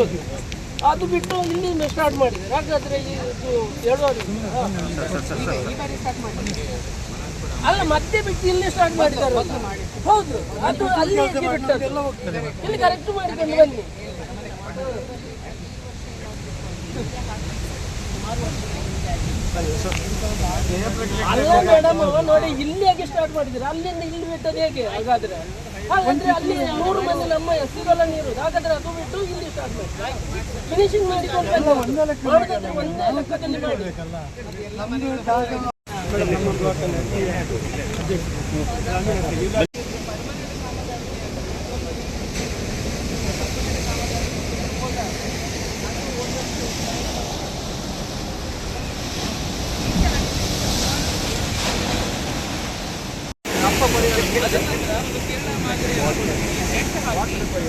ಇರೋದು. ಅದು ಬಿಟ್ಟು ಇಲ್ಲಿ ಸ್ಟಾರ್ಟ್ ಮಾಡಿದ್ದಾರೆ. ಹಾಗಾದ್ರೆ ಇದು ಹೇಳುವಾಗ ಅಲ್ಲ ಮತ್ತೆ ಬಿಟ್ಟು ಇಲ್ಲಿ ಸ್ಟಾರ್ಟ್ ಮಾಡಿದ್ದಾರೆ. ಹೌದು, ಅದು ಅಲ್ಲಿ ಬಿಟ್ಟದ್ದು. ಇಲ್ಲಿ ಕರೆಕ್ಟ್ ಮಾಡಿಕೊಂಡು ಬನ್ನಿ. ಅಲ್ಲ ಮೇಡಮ್, ನೋಡಿ ಇಲ್ಲಿ ಹೇಗೆ ಸ್ಟಾರ್ಟ್ ಮಾಡಿದ್ದಾರೆ, ಅಲ್ಲಿಂದ ಇಲ್ಲಿ ಬಿಟ್ಟದ್ದು ಹೇಗೆ? ಹಾಗಾದ್ರೆ ಹಾಗಾದ್ರೆ ಅಲ್ಲಿ 100 ಮಂದಿ ನಮ್ಮ ಸಿಗಲ್ಲ ನೀರು. ಹಾಗಾದ್ರೆ ಅದು ಬಿಟ್ಟು ಇಲ್ಲಿ ಸ್ಟಾರ್ಟ್ ಮಾಡಿ ಫಿನಿಶಿಂಗ್ ಮಾಡಿಕೊಂಡು ಒಂದೇ ಲೆಕ್ಕದಲ್ಲಿ ಮಾಡಿ.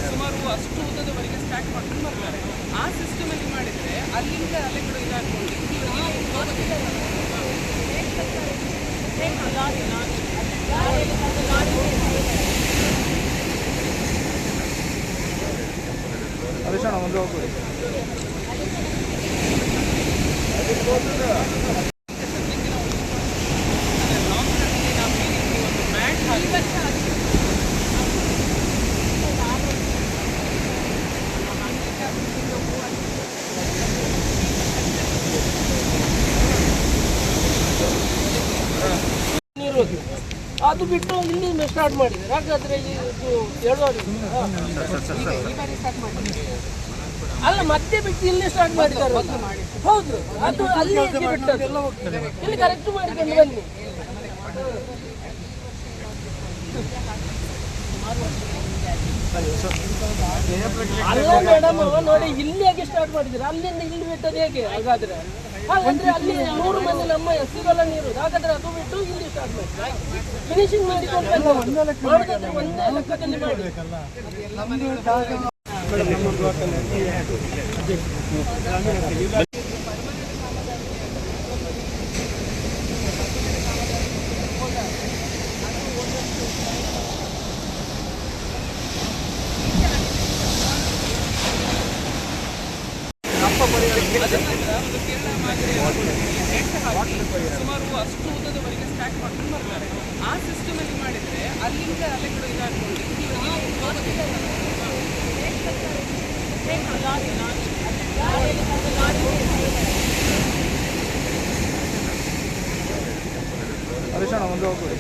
ಸುಮಾರು ಅಷ್ಟು ಉದ್ದದವರೆಗೆ ಸ್ಟಾರ್ಟ್ ಮಾಡ್ಕೊಂಡು ಬರ್ತಾರೆ. ಆ ಸಿಸ್ಟಮ್ ಅಲ್ಲಿ ಮಾಡಿದ್ರೆ ಅಲ್ಲಿಂದ ಅಲೆಗಳು ಇದಾಗ್ಕೊಂಡು ಒಂದು ಹೋಗ್ಬೋದು. ಅದು ಬಿಟ್ಟು ಇಲ್ಲಿ ಸ್ಟಾರ್ಟ್ ಮಾಡಿದ್ದಾರೆ. ಹಾಗಾದ್ರೆ ಇದು ಹೇಳುವಾಗ ಅಲ್ಲ ಮತ್ತೆ ಬಿಟ್ಟು ಇಲ್ಲಿ ಸ್ಟಾರ್ಟ್ ಮಾಡಿದ್ದಾರೆ. ಹೌದು, ಅದು ಅಲ್ಲಿ ಬಿಟ್ಟದ್ದು. ಇಲ್ಲಿ ಕರೆಕ್ಟ್ ಮಾಡಿಕೊಂಡು ಬನ್ನಿ. ಅಲ್ಲ ಮೇಡಮ್, ನೋಡಿ ಇಲ್ಲಿ ಹೇಗೆ ಸ್ಟಾರ್ಟ್ ಮಾಡಿದ್ದಾರೆ, ಅಲ್ಲಿಂದ ಇಲ್ಲಿ ಬಿಟ್ಟದ್ದು ಹೇಗೆ? ಹಾಗಾದ್ರೆ ಹಾಗಾದ್ರೆ ಅಲ್ಲಿ 100 ಮಂದಿ ನಮ್ಮ ಸಿಗಲ್ಲ ನೀರು. ಹಾಗಾದ್ರೆ ಅದು ಬಿಟ್ಟು ಇಲ್ಲಿ ಸ್ಟಾರ್ಟ್ ಮಾಡಿ ಫಿನಿಶಿಂಗ್ ಮಾಡಿಕೊಂಡು ಒಂದೇ ಲೆಕ್ಕದಲ್ಲಿ ಮಾಡಿ. ಸುಮಾರು ಅಷ್ಟು ಉದ್ದದವರೆಗೆ ಸ್ಟಾರ್ಟ್ ಮಾಡ್ಕೊಂಡು ಬರ್ತಾರೆ. ಆ ಸಿಸ್ಟಮ್ ಅಲ್ಲಿ ಮಾಡಿದ್ರೆ ಅಲ್ಲಿಂದ ಅಲೆಗಳು ಇದಾಗ್ಕೊಂಡು ಒಂದು ಹೋಗ್ಬೋದು.